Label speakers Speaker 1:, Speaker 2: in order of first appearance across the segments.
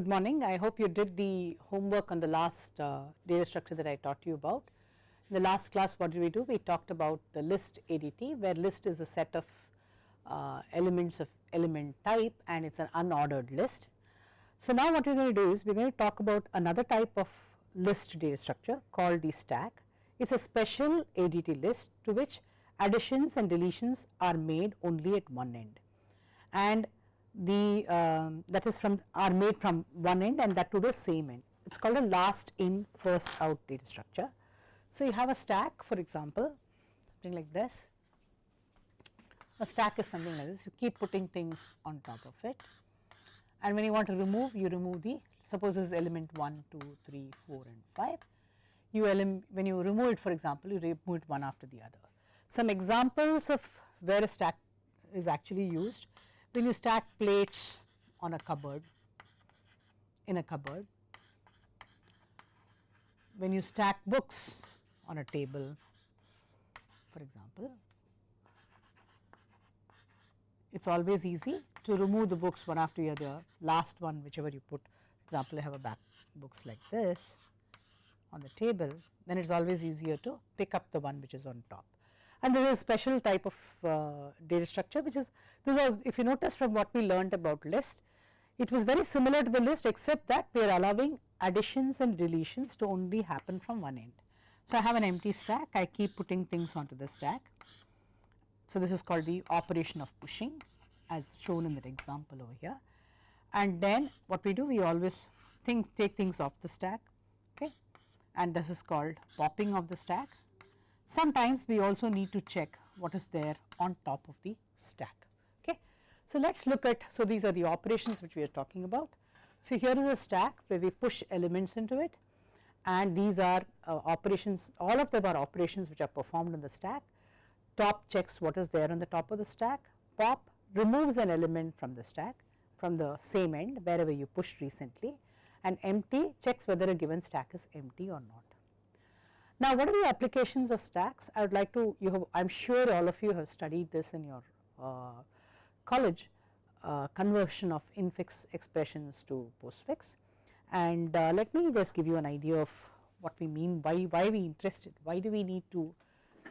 Speaker 1: Good morning. I hope you did the homework on the last data structure that I taught you about. In the last class, what did we do? We talked about the list ADT, where list is a set of elements of element type and it is an unordered list. So, now what we are going to do is we are going to talk about another type of list data structure called the stack. It is a special ADT list to which additions and deletions are made only at one end, and the that is from are made from one end and that to the same end. It is called a last in first out data structure. So, you have a stack, for example, something like this. A stack is something like this, you keep putting things on top of it, and when you want to remove, you remove the, suppose this is element 1, 2, 3, 4 and 5. When you remove it, for example, you remove it one after the other. Some examples of where a stack is actually used: when you stack plates on a cupboard, in a cupboard, when you stack books on a table, for example. It is always easy to remove the books one after the other, last one whichever you put. For example, I have a back books like this on the table, then it is always easier to pick up the one which is on top. And there is a special type of data structure which is, this was, if you notice from what we learned about list, it was very similar to the list except that we are allowing additions and deletions to only happen from one end. So, I have an empty stack, I keep putting things onto the stack. So, this is called the operation of pushing as shown in that example over here, and then what we do, we always take things off the stack, okay, and this is called popping of the stack. Sometimes we also need to check what is there on top of the stack, okay. So, let us look at, so these are the operations which we are talking about. So, here is a stack where we push elements into it, and these are operations, all of them are operations which are performed on the stack. Top checks what is there on the top of the stack, pop removes an element from the stack from the same end wherever you pushed recently, and empty checks whether a given stack is empty or not. Now, what are the applications of stacks? I would like to, I am sure all of you have studied this in your college, conversion of infix expressions to postfix, and let me just give you an idea of what we mean, why we interested, why do we need to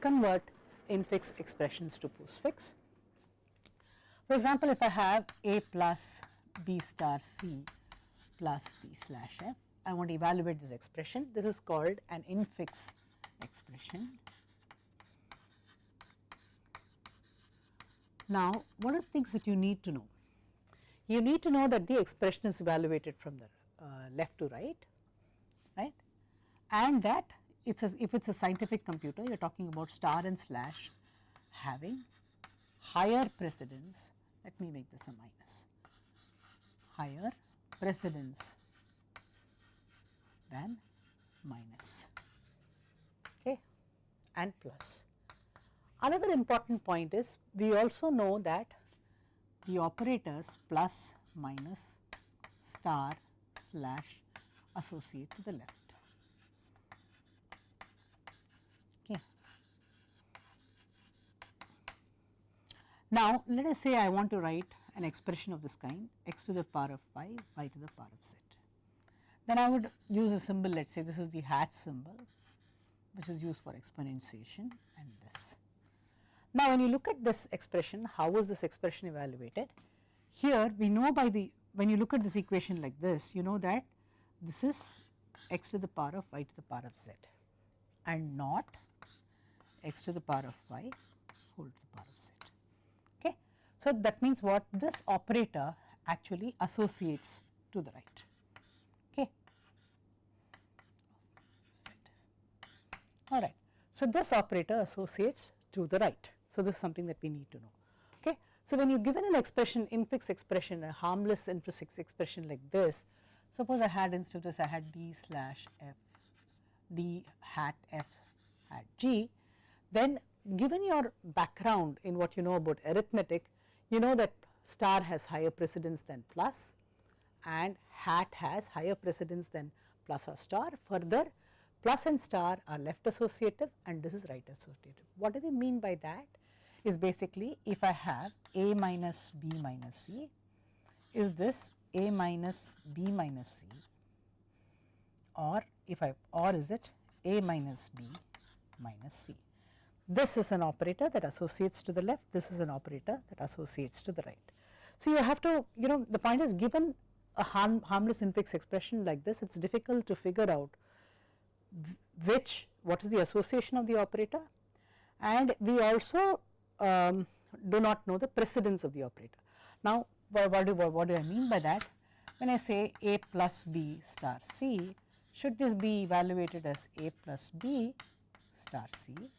Speaker 1: convert infix expressions to postfix. For example, if I have a plus b star c plus d slash f, I want to evaluate this expression. This is called an infix expression. Now, what are the things that you need to know? You need to know that the expression is evaluated from the left to right, right, and that if it is a scientific computer, you are talking about star and slash having higher precedence. Let me make this a minus, higher precedence than minus, okay, and plus. Another important point is we also know that the operators plus, minus, star, slash associate to the left. Okay. Now, let us say I want to write an expression of this kind, x to the power of 5, y to the power of z. Then I would use a symbol, let us say this is the hat symbol which is used for exponentiation, and this. Now, when you look at this expression, how is this expression evaluated? Here we know by the, when you look at this equation like this, you know that this is x to the power of y to the power of z and not x to the power of y whole to the power of z, okay. So, that means what, this operator actually associates to the right, okay, z, alright. So, this operator associates to the right. So, this is something that we need to know, okay. So, when you given an expression, infix expression, a harmless infix expression like this, suppose I had, instead of this I had d slash f, d hat f hat g, then given your background in what you know about arithmetic, you know that star has higher precedence than plus and hat has higher precedence than plus or star. Further, plus and star are left associative and this is right associative. What do we mean by that? Is basically if I have a minus b minus c, is this A minus B minus C, or is it A minus B minus C. This is an operator that associates to the left, this is an operator that associates to the right. So, you have to, the point is, given a harmless infix expression like this, it is difficult to figure out what is the association of the operator, and we also do not know the precedence of the operator. Now, what do I mean by that? When I say A plus B star C, should this be evaluated as A plus B star C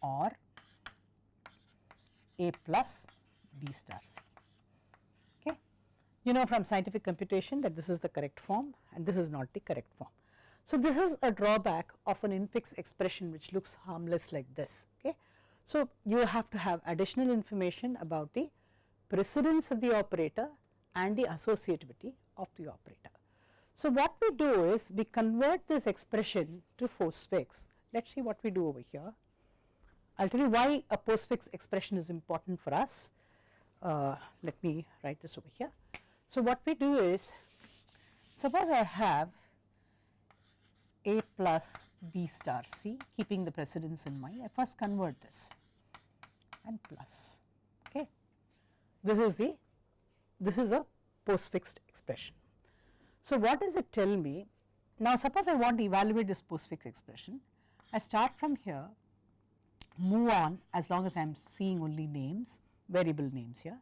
Speaker 1: or A plus B star C? Okay. You know from scientific computation that this is the correct form and this is not the correct form. So, this is a drawback of an infix expression which looks harmless like this. Okay. So, you have to have additional information about the precedence of the operator and the associativity of the operator. So, what we do is we convert this expression to postfix. Let us see what we do over here. I will tell you why a postfix expression is important for us. Let me write this over here. So, what we do is, suppose I have A plus B star C, keeping the precedence in mind, I first convert this and plus. Okay. This is a postfixed expression. So, what does it tell me? Now, suppose I want to evaluate this postfix expression, I start from here, move on as long as I am seeing only names, variable names here,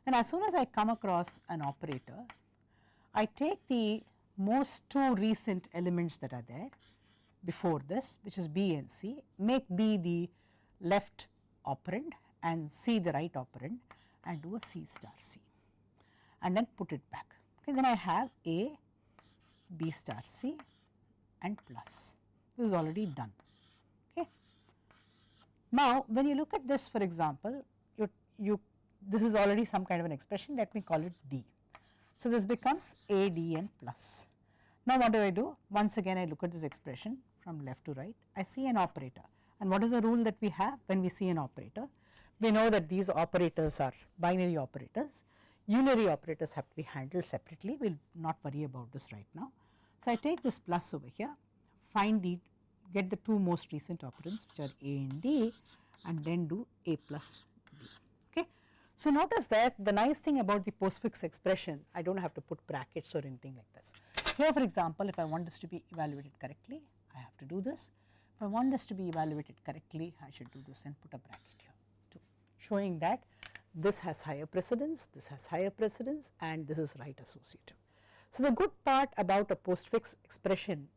Speaker 1: and as soon as I come across an operator, I take the most two recent elements that are there before this, which is B and C, make B the left operand and C the right operand, and do a C star C, and then put it back. Okay, then I have A, B star C and plus. This is already done. Okay. Now, when you look at this, for example, this is already some kind of an expression, let me call it D. So, this becomes A, D and plus. Now, what do? Once again I look at this expression from left to right, I see an operator, and what is the rule that we have when we see an operator? We know that these operators are binary operators. Unary operators have to be handled separately, we will not worry about this right now. So, I take this plus over here, get the two most recent operands which are A and D, and then do A plus D. Okay. So, notice that the nice thing about the postfix expression, I do not have to put brackets or anything like this. Here, for example, if I want this to be evaluated correctly, I have to do this. If I want this to be evaluated correctly, I should do this and put a bracket here too, showing that this has higher precedence, this has higher precedence, and this is right associative. So, the good part about a postfix expression,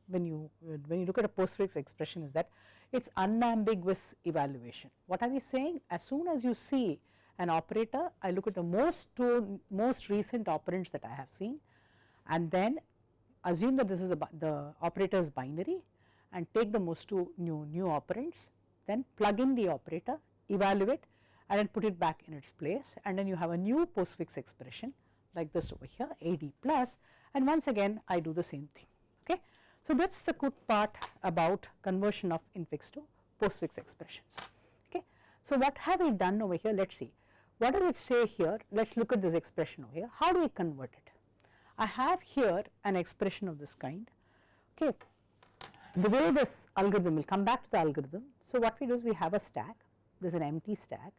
Speaker 1: when you look at a postfix expression, is that it is unambiguous evaluation. What are we saying? As soon as you see an operator, I look at the most recent operands that I have seen, and then assume that this is the operator is binary, and take the most two new operands, then plug in the operator, evaluate, and then put it back in its place, and then you have a new postfix expression like this over here, AD plus, and once again I do the same thing. Okay. So, that is the good part about conversion of infix to postfix expressions. Okay. So, what have we done over here? Let us see. What does it say here? Let us look at this expression over here. How do we convert it? I have here an expression of this kind. Okay. The way this algorithm, will come back to the algorithm. So, what we do is we have a stack, there is an empty stack.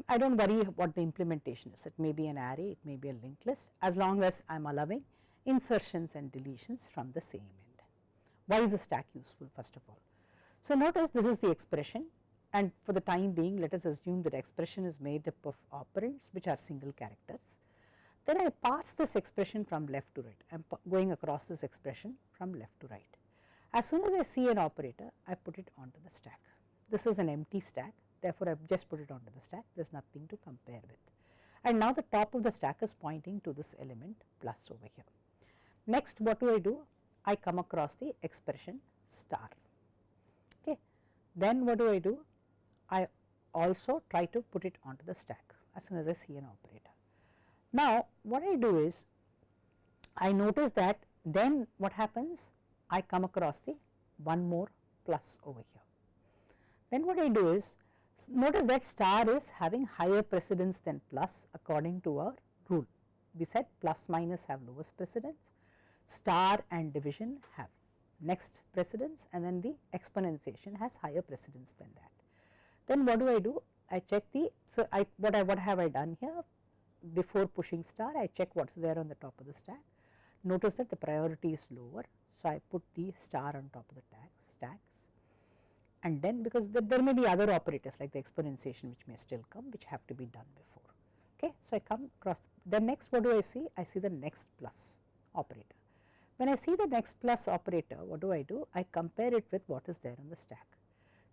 Speaker 1: I do not worry what the implementation is, it may be an array, it may be a linked list, as long as I am allowing insertions and deletions from the same end. Why is the stack useful first of all? So, notice this is the expression, and for the time being let us assume that expression is made up of operands which are single characters. Then I parse this expression from left to right, I am going across this expression from left to right. As soon as I see an operator, I put it onto the stack. This is an empty stack, therefore, I have just put it onto the stack, there is nothing to compare with. And now, the top of the stack is pointing to this element plus over here. Next, what do? I come across the expression star. Okay. Then what do? I also try to put it onto the stack as soon as I see an operator. Now, what I do is, I notice that then what happens? I come across the one more plus over here. Then what I do is, notice that star is having higher precedence than plus according to our rule. we said plus minus have lowest precedence, star and division have next precedence, and then the exponentiation has higher precedence than that. Then what do? I check the, so what have I done here? Before pushing star, I check what is there on the top of the stack. Notice that the priority is lower, so I put the star on top of the stacks, and then because there may be other operators like the exponentiation which may still come, which have to be done before. Okay, so I come across the next. What do I see? I see the next plus operator. When I see the next plus operator, what do? I compare it with what is there on the stack.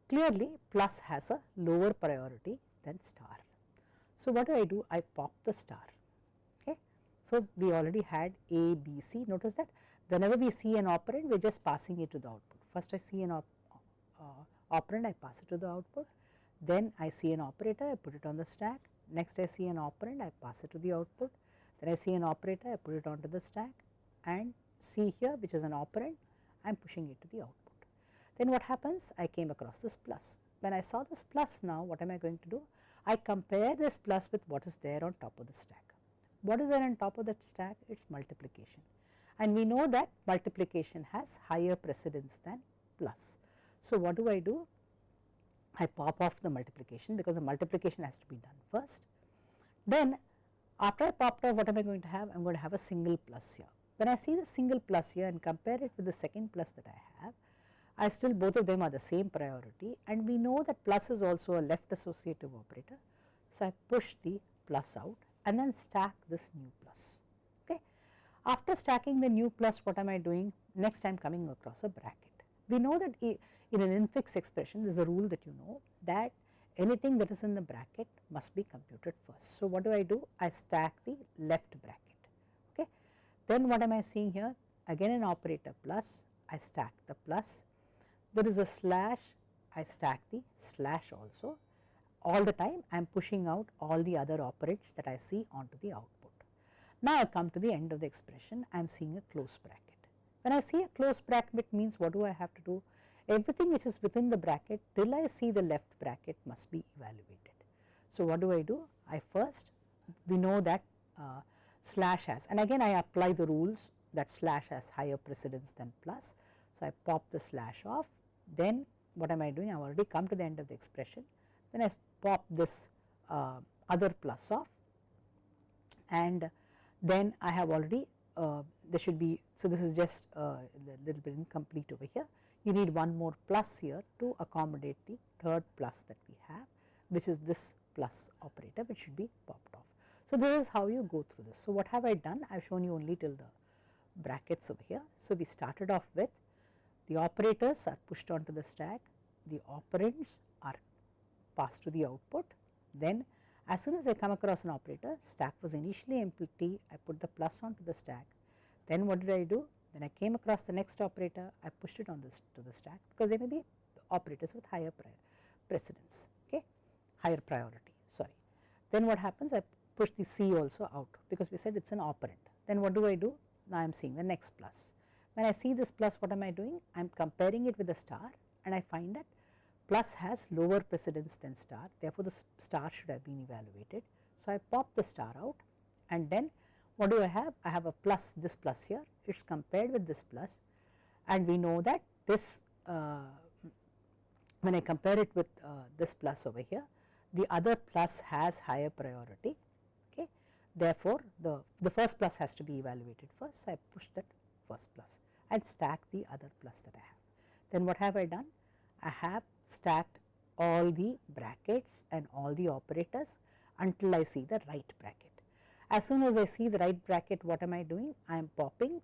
Speaker 1: Clearly, plus has a lower priority than star. So what do? I pop the star. Okay. So we already had A, B, C. Notice that whenever we see an operand, we are just passing it to the output. First I see an operand, I pass it to the output. Then I see an operator, I put it on the stack. Next I see an operand, I pass it to the output. Then I see an operator, I put it onto the stack, and C here, which is an operand, I am pushing it to the output. Then what happens? I came across this plus. When I saw this plus now, what am I going to do? I compare this plus with what is there on top of the stack. What is there on top of the stack? It is multiplication. And we know that multiplication has higher precedence than plus. So what do? I pop off the multiplication because the multiplication has to be done first. Then after I popped off, what am I going to have? I am going to have a single plus here. When I see the single plus here and compare it with the second plus that I have, I still, both of them are the same priority, and we know that plus is also a left associative operator. So I push the plus out and then stack this new plus. Okay. After stacking the new plus, what am I doing? Next I am coming across a bracket. We know that in an infix expression, there is a rule that you know that anything that is in the bracket must be computed first. So what do? I stack the left bracket. Okay. Then what am I seeing here? Again an operator plus, I stack the plus. There is a slash, I stack the slash also. All the time I am pushing out all the other operands that I see onto the output. Now I come to the end of the expression, I am seeing a close bracket. When I see a close bracket, means what do I have to do? Everything which is within the bracket till I see the left bracket must be evaluated. So what do? I first, we know that slash has, and again I apply the rules that slash has higher precedence than plus. So I pop the slash off. Then what am I doing? I have already come to the end of the expression. Then I pop this other plus off, and then I have already there should be, so this is just a little bit incomplete over here. You need one more plus here to accommodate the third plus that we have, which is this plus operator, which should be popped off. So this is how you go through this. So what have I done? I have shown you only till the brackets over here. So we started off with the operators are pushed onto the stack, the operands are passed to the output. Then as soon as I come across an operator, stack was initially empty, I put the plus onto the stack. Then what did I do? Then I came across the next operator, I pushed it on this to the stack, because there may be operators with higher precedence, okay, higher priority, sorry. Then what happens? I push the C also out, because we said it is an operand. Then what do? Now I am seeing the next plus. When I see this plus, what am I doing? I am comparing it with the star, and I find that plus has lower precedence than star, therefore the star should have been evaluated. So I pop the star out, and then what do I have? I have a plus, this plus here, it is compared with this plus, and we know that this when I compare it with this plus over here, the other plus has higher priority, okay. Therefore the first plus has to be evaluated first, so I push that first plus and stack the other plus that I have. Then what have I done? I have stacked all the brackets and all the operators until I see the right bracket. As soon as I see the right bracket, what am I doing? I am popping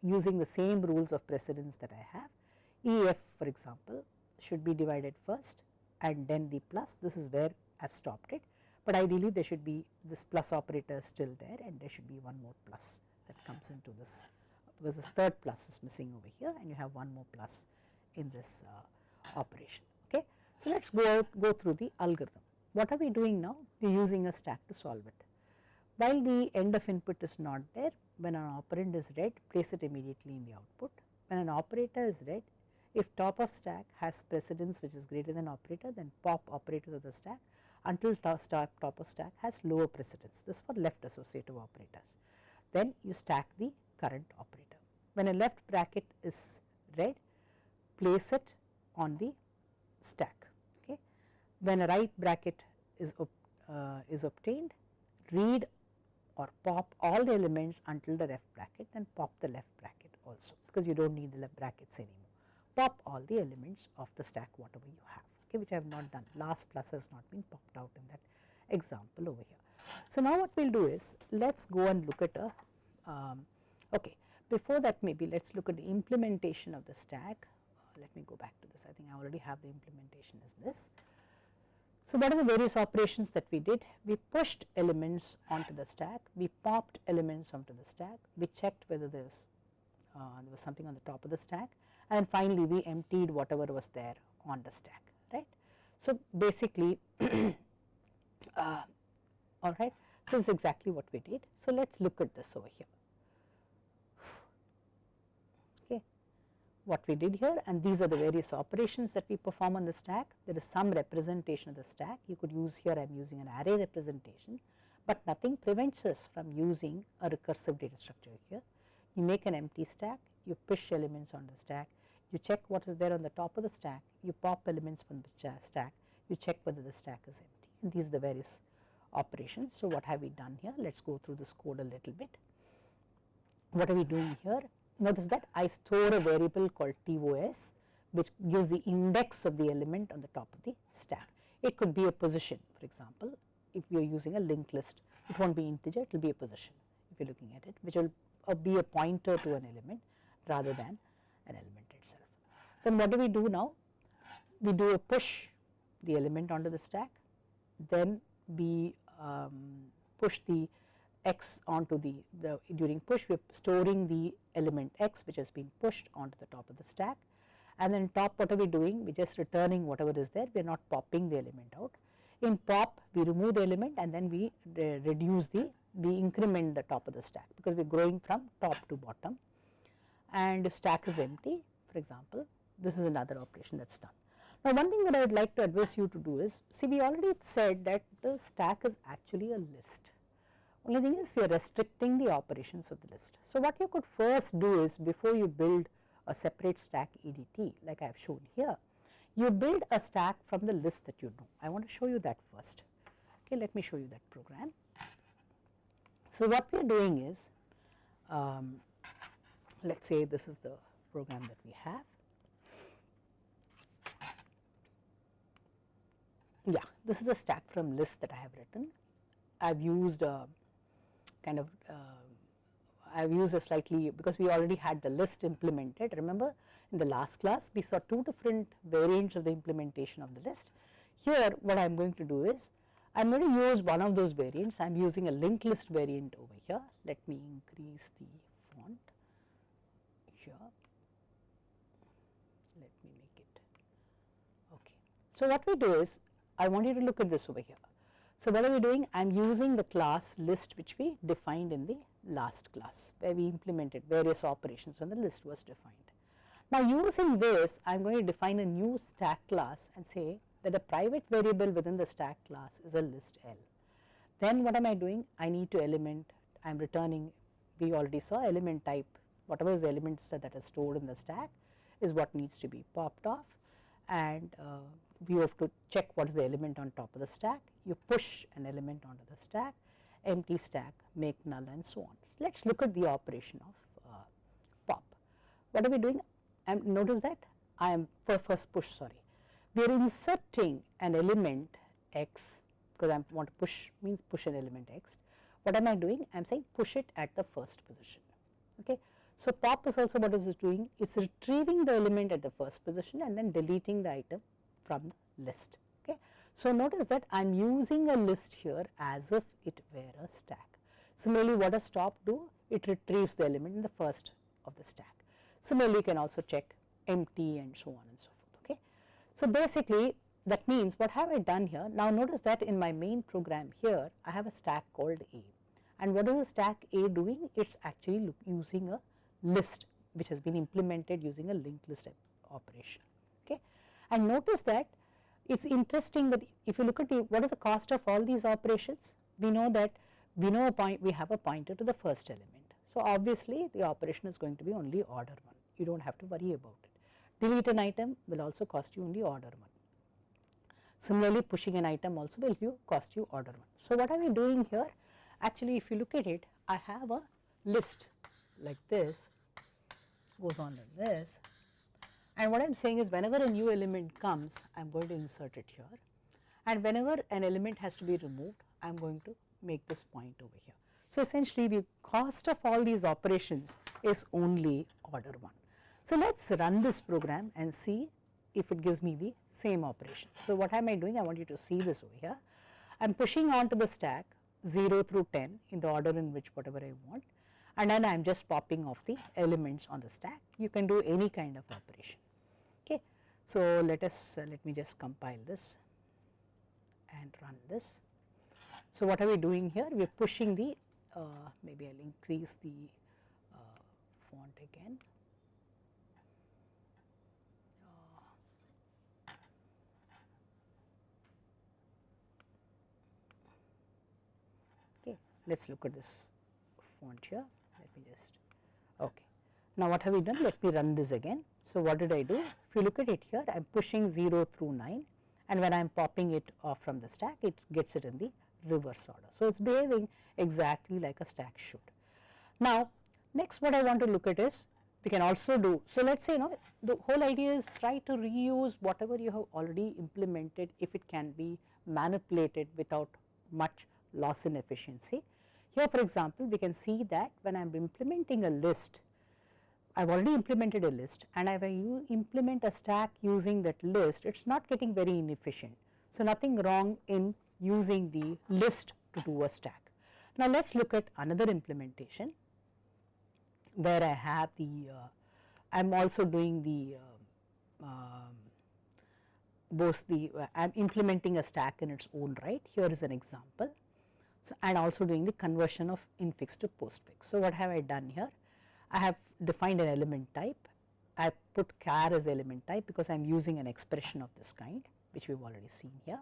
Speaker 1: using the same rules of precedence that I have. EF, for example, should be divided first and then the plus. This is where I have stopped it, but ideally there should be this plus operator still there, and there should be one more plus that comes into this, because this third plus is missing over here, and you have one more plus in this operation. Okay. So let us go through the algorithm. What are we doing now? We are using a stack to solve it. While the end of input is not there, when an operand is read, place it immediately in the output. When an operator is read, if top of stack has precedence which is greater than operator, then pop operators of the stack until top of stack has lower precedence. This is for left associative operators. Then you stack the current operator. When a left bracket is read, place it on the stack. Okay. When a right bracket is obtained, read or pop all the elements until the left bracket and pop the left bracket also, because you do not need the left brackets anymore. Pop all the elements of the stack whatever you have, okay, which I have not done. Last plus has not been popped out in that example over here. So, now what we will do is let us go and look at a okay. Before that, maybe let us look at the implementation of the stack. Let me go back to this. I think I already have the implementation as this. So, what are the various operations that we did? We pushed elements onto the stack, we popped elements onto the stack, we checked whether there was something on the top of the stack, and finally, we emptied whatever was there on the stack, right. So, basically all right. So, this is exactly what we did. So, let us look at this over here. Okay. What we did here, and these are the various operations that we perform on the stack. There is some representation of the stack. You could use here, I am using an array representation, but nothing prevents us from using a recursive data structure here. You make an empty stack, you push elements on the stack, you check what is there on the top of the stack, you pop elements from the stack, you check whether the stack is empty, and these are the various operations. So, what have we done here? Let us go through this code a little bit. What are we doing here? Notice that I store a variable called TOS, which gives the index of the element on the top of the stack. It could be a position, for example, if you are using a linked list, it will not be integer, it will be a position if you are looking at it, which will be a pointer to an element rather than an element itself. Then what do we do now? We do a push the element onto the stack, then we push the x onto the during push we are storing the element x which has been pushed onto the top of the stack, and then top what are we doing? We are just returning whatever is there, we are not popping the element out. In pop we remove the element and then we we increment the top of the stack, because we are growing from top to bottom, and if stack is empty, for example, this is another operation that is done. Now, one thing that I would like to advise you to do is, see, we already said that the stack is actually a list. Only thing is we are restricting the operations of the list. So, what you could first do is, before you build a separate stack EDT like I have shown here, you build a stack from the list that you know. I want to show you that first. Okay, let me show you that program. So, what we are doing is, let us say this is the program that we have. Yeah, this is a stack from list that I have written. I have used a kind of I have used a slightly, because we already had the list implemented. Remember, in the last class we saw two different variants of the implementation of the list. Here what I am going to do is, I am going to use one of those variants. I am using a linked list variant over here. Let me increase the font here. Let me make it okay. So, what we do is, I want you to look at this over here. So, what are we doing? I am using the class list which we defined in the last class, where we implemented various operations when the list was defined. Now, using this, I am going to define a new stack class and say that a private variable within the stack class is a list L. Then what am I doing? I need to element, I am returning, we already saw element type, whatever is the elements that are stored in the stack is what needs to be popped off, and you have to check what is the element on top of the stack. You push an element onto the stack, empty stack, make null, and so on. So, let us look at the operation of pop. What are we doing? Notice that I am first push, sorry. We are inserting an element x, because I want to push means push an element x. What am I doing? I am saying push it at the first position. Okay. So, pop is also what is it doing? It is retrieving the element at the first position and then deleting the item from the list. Okay. So, notice that I am using a list here as if it were a stack. Similarly, what does top do? It retrieves the element in the first of the stack. Similarly, you can also check empty and so on and so forth. Okay. So, basically that means what have I done here? Now, notice that in my main program here I have a stack called A, and what is the stack A doing? It is actually using a list which has been implemented using a linked list operation. Okay. And notice that it's interesting that if you look at what is the cost of all these operations, we know that we have a pointer to the first element. So, obviously, the operation is going to be only order 1, you do not have to worry about it. Delete an item will also cost you only order 1. Similarly, pushing an item also will cost you order 1. So, what are we doing here? Actually, if you look at it, I have a list like this, goes on like this, and what I am saying is whenever a new element comes, I am going to insert it here, and whenever an element has to be removed, I am going to make this point over here. So, essentially the cost of all these operations is only order 1. So, let us run this program and see if it gives me the same operations. So, what am I doing? I want you to see this over here. I am pushing onto the stack 0 through 10 in the order in which whatever I want, and then I am just popping off the elements on the stack. You can do any kind of operation. Okay. So, let me just compile this and run this. So, what are we doing here? We are pushing the maybe I will increase the font again. Okay, let us look at this font here. Let me just, okay. Now, what have we done? Let me run this again. So, what did I do? If you look at it here, I am pushing 0 through 9, and when I am popping it off from the stack, it gets it in the reverse order. So, it is behaving exactly like a stack should. Now, next what I want to look at is we can also do. So, let us say the whole idea is try to reuse whatever you have already implemented if it can be manipulated without much loss in efficiency. Here for example, we can see that when I am implementing a list, I have already implemented a list, and if I implement a stack using that list, it is not getting very inefficient. So, nothing wrong in using the list to do a stack. Now, let us look at another implementation where I have the I am also doing the I am implementing a stack in its own right. Here is an example. So, and also doing the conversion of infix to postfix. So, what have I done here? I have defined an element type. I have put char as the element type because I am using an expression of this kind, which we have already seen here,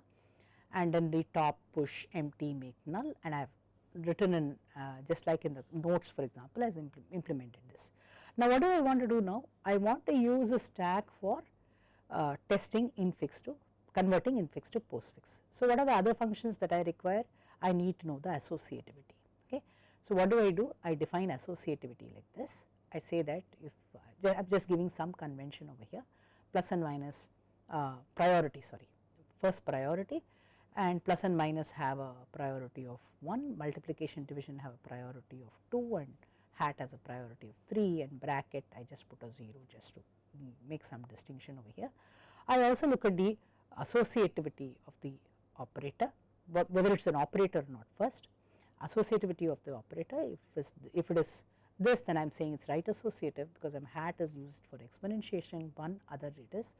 Speaker 1: and then the top push empty make null, and I have written in just like in the notes for example, as implemented this. Now, what do I want to do now? I want to use a stack for testing infix to converting infix to postfix. So, what are the other functions that I require? I need to know the associativity. Okay. So, what do? I define associativity like this. I say that if I am just giving some convention over here, plus and minus priority, sorry, first priority, and plus and minus have a priority of 1, multiplication division have a priority of 2, and hat has a priority of 3, and bracket I just put a 0 just to make some distinction over here. I also look at the associativity of the operator, whether it is an operator or not first. Associativity of the operator, if it is this, then I am saying it is right associative because hat is used for exponentiation, one other it is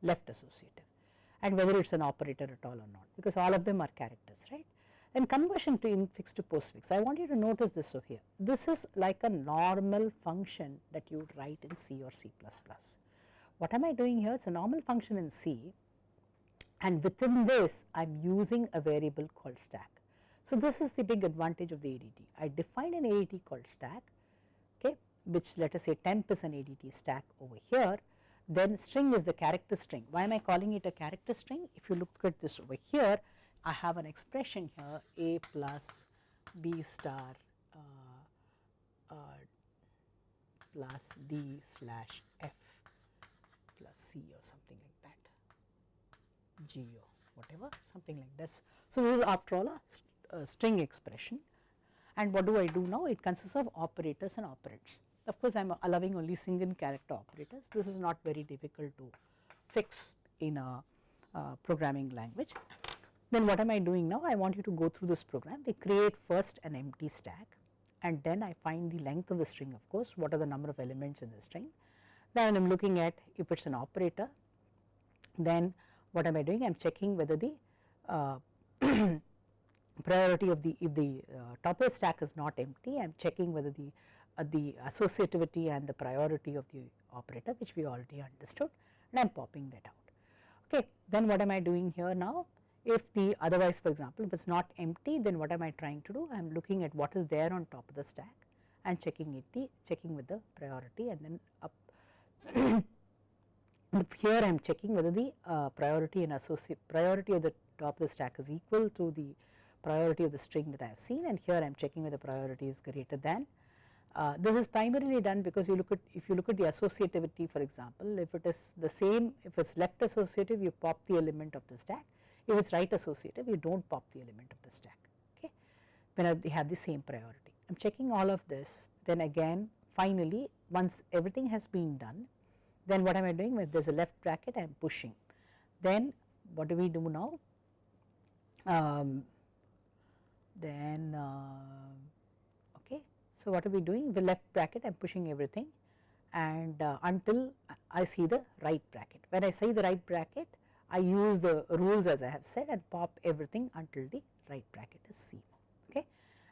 Speaker 1: left associative, and whether it is an operator at all or not, because all of them are characters, right. Then conversion to infix to postfix, I want you to notice this over here. This is like a normal function that you would write in C or C++. What am I doing here? It is a normal function in C, and within this I am using a variable called stack. So, this is the big advantage of the ADT. I define an ADT called stack, okay, which let us say temp is an ADT stack over here. Then string is the character string. Why am I calling it a character string? If you look at this over here, I have an expression here a plus b star plus d slash f plus c or something like that, g or whatever, something like this. So, this is after all a string expression, and what do I do now? It consists of operators and operands. Of course, I am allowing only single character operators. This is not very difficult to fix in a programming language. Then what am I doing now? I want you to go through this program. We create first an empty stack, and then I find the length of the string, of course, what are the number of elements in the string. Then I am looking at if it is an operator, then what am I doing? I am checking whether the priority of if the topper stack is not empty, I am checking whether the associativity and the priority of the operator, which we already understood, and I am popping that out. Okay. Then what am I doing here now? If the otherwise, for example, if it is not empty, then what am I trying to do? I am looking at what is there on top of the stack and checking with the priority, and then up. Here I am checking whether the priority of the top of the stack is equal to the priority of the string that I have seen, and here I am checking whether priority is greater than. This is primarily done because if you look at the associativity, for example, if it is the same, if it is left associative, you pop the element of the stack. If it is right associative, you do not pop the element of the stack, okay, when they have the same priority. I am checking all of this, then again finally once everything has been done, then what am I doing? If there is a left bracket, I am pushing. Then what do we do now? Okay, so what are we doing? The left bracket, I am pushing everything, and until I see the right bracket. When I see the right bracket, I use the rules as I have said and pop everything until the right bracket is seen. Okay.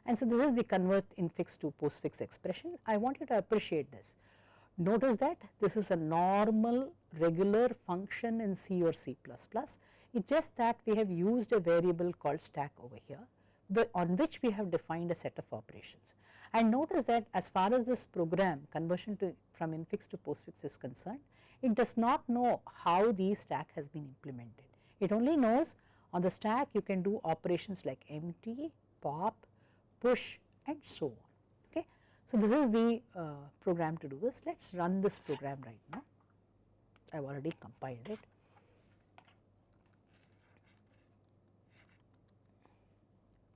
Speaker 1: And so, this is the convert infix to postfix expression. I want you to appreciate this. Notice that this is a normal regular function in C or C++. It is just that we have used a variable called stack over here, on which we have defined a set of operations. And notice that as far as this program conversion from infix to postfix is concerned, it does not know how the stack has been implemented. It only knows on the stack you can do operations like empty, pop, push, and so on. Okay. So, this is the program to do this. Let us run this program right now. I have already compiled it.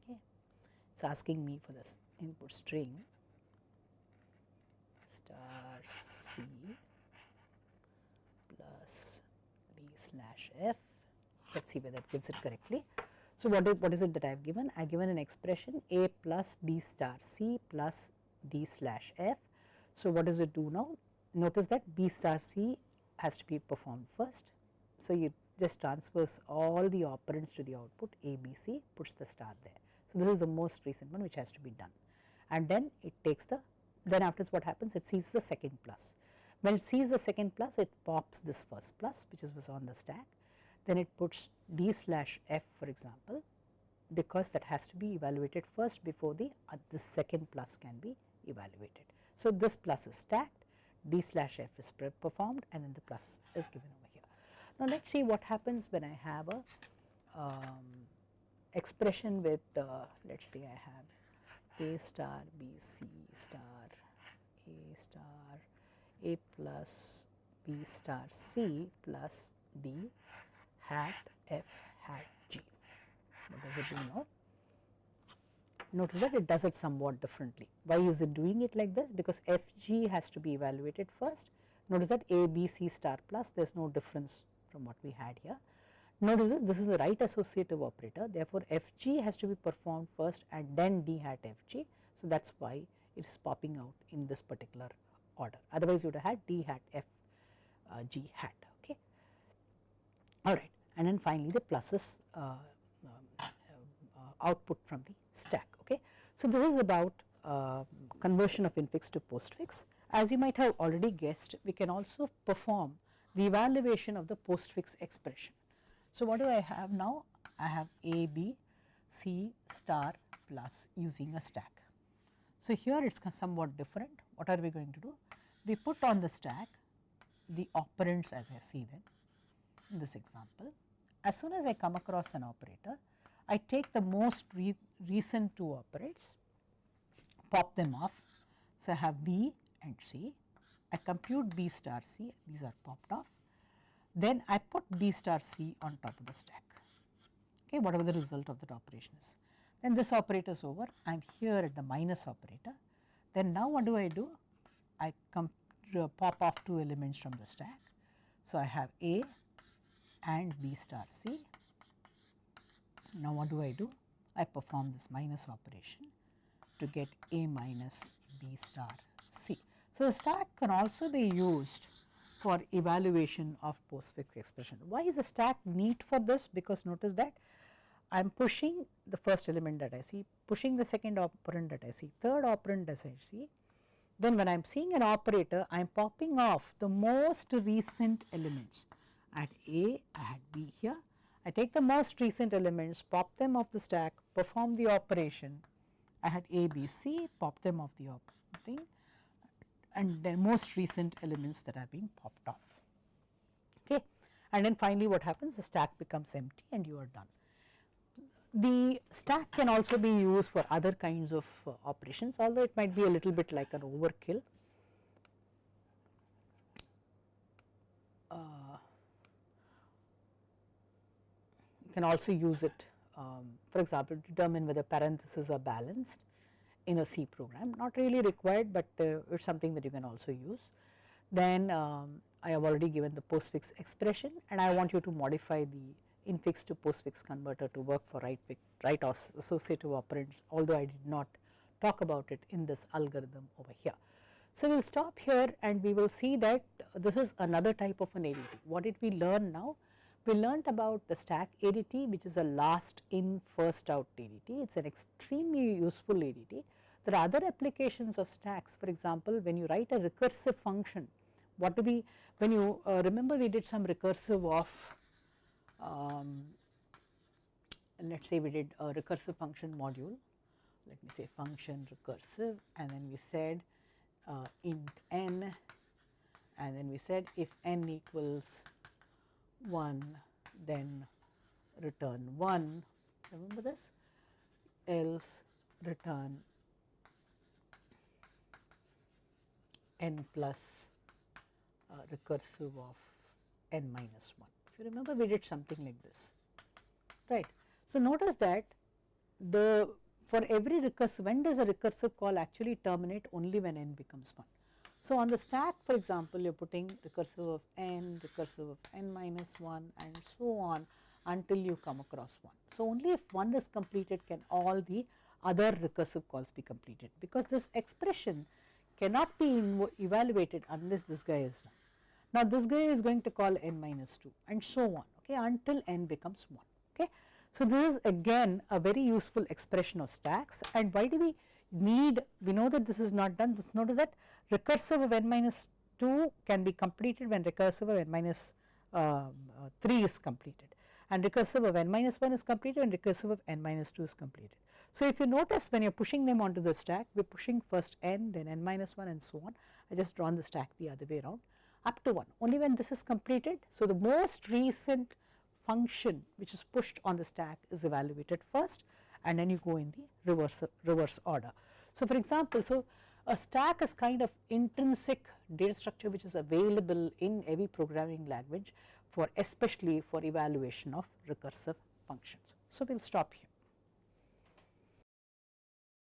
Speaker 1: Okay. It is asking me for this input string star C plus d/f. Let us see whether it gives it correctly. So, what is it that I have given? I have given an expression a plus b star c plus d/f. So, what does it do now? Notice that b star c has to be performed first. So, you just transfers all the operands to the output a, b, c, puts the star there. So, this is the most recent one which has to be done, and then it takes the, then afterwards what happens? It sees the second plus. When it sees the second plus, it pops this first plus which was on the stack, then it puts d/f, for example, because that has to be evaluated first before the second plus can be evaluated. So, this plus is stacked, d/f is performed, and then the plus is given over here. Now, let us see what happens when I have a expression with let us say I have a star b c star a star a plus b star c plus d hat f hat g. What does it do now? Notice that it does it somewhat differently. Why is it doing it like this? Because f g has to be evaluated first. Notice that a b c star plus, there is no difference from what we had here. Notice this is a right associative operator, therefore, f g has to be performed first and then d hat f g. So, that is why it is popping out in this particular order, otherwise you would have had d hat f g hat. Okay. All right, and then finally, the pluses output from the stack. Okay. So, this is about conversion of infix to postfix. As you might have already guessed, we can also perform the evaluation of the postfix expression. So, what do I have now? I have a b c star plus using a stack. So, here it is somewhat different. What are we going to do? We put on the stack the operands as I see them in this example. As soon as I come across an operator, I take the most recent two operands, pop them off. So, I have b and c. I compute b star c, these are popped off. Then I put b star c on top of the stack, okay, whatever the result of that operation is. Then this operator is over, I am here at the minus operator. Then now what do? I pop off two elements from the stack. So, I have a and b star c. Now, what do? I perform this minus operation to get a minus b star c. So, the stack can also be used for evaluation of postfix expression. Why is the stack neat for this? Because notice that I am pushing the first element that I see, pushing the second operand that I see, third operand that I see. Then when I am seeing an operator, I am popping off the most recent elements. I had A, I had B here. I take the most recent elements, pop them off the stack, perform the operation. I had A, B, C, pop them off the thing, and then most recent elements that are being popped off. Okay. And then finally what happens, the stack becomes empty and you are done. The stack can also be used for other kinds of operations, although it might be a little bit like an overkill. You can also use it, for example, to determine whether parentheses are balanced in a C program, not really required, but it is something that you can also use. Then I have already given the postfix expression, and I want you to modify the infix to postfix converter to work for right associative operands, although I did not talk about it in this algorithm over here. So, we will stop here and we will see that this is another type of an ADT. What did we learn now? We learnt about the stack ADT, which is a last in first out ADT. It is an extremely useful ADT. There are other applications of stacks. For example, when you write a recursive function, what do we, when you remember we did some recursive of, let us say we did a recursive function module, let me say function recursive, and then we said int n, and then we said if n equals 1 then return 1, remember this, else return n plus recursive of n minus 1. If you remember we did something like this, right. So, notice that the for every recursive, when does a recursive call actually terminate? Only when n becomes 1. So, on the stack for example, you are putting recursive of n minus 1 and so on until you come across 1. So, only if 1 is completed can all the other recursive calls be completed, because this expression cannot be evaluated unless this guy is done. Now, this guy is going to call n minus 2 and so on, okay, until n becomes 1. Okay. So, this is again a very useful expression of stacks. And why do we need, we know that this is not done, this notice that recursive of n minus 2 can be completed when recursive of n minus 3 is completed, and recursive of n minus 1 is completed and recursive of n minus 2 is completed. So, if you notice when you are pushing them onto the stack, we are pushing first n, then n minus 1 and so on. I just drawn the stack the other way around up to 1, only when this is completed. So, the most recent function which is pushed on the stack is evaluated first, and then you go in the reverse order. So, for example, so a stack is kind of intrinsic data structure which is available in every programming language for especially for evaluation of recursive functions. So, we will stop here.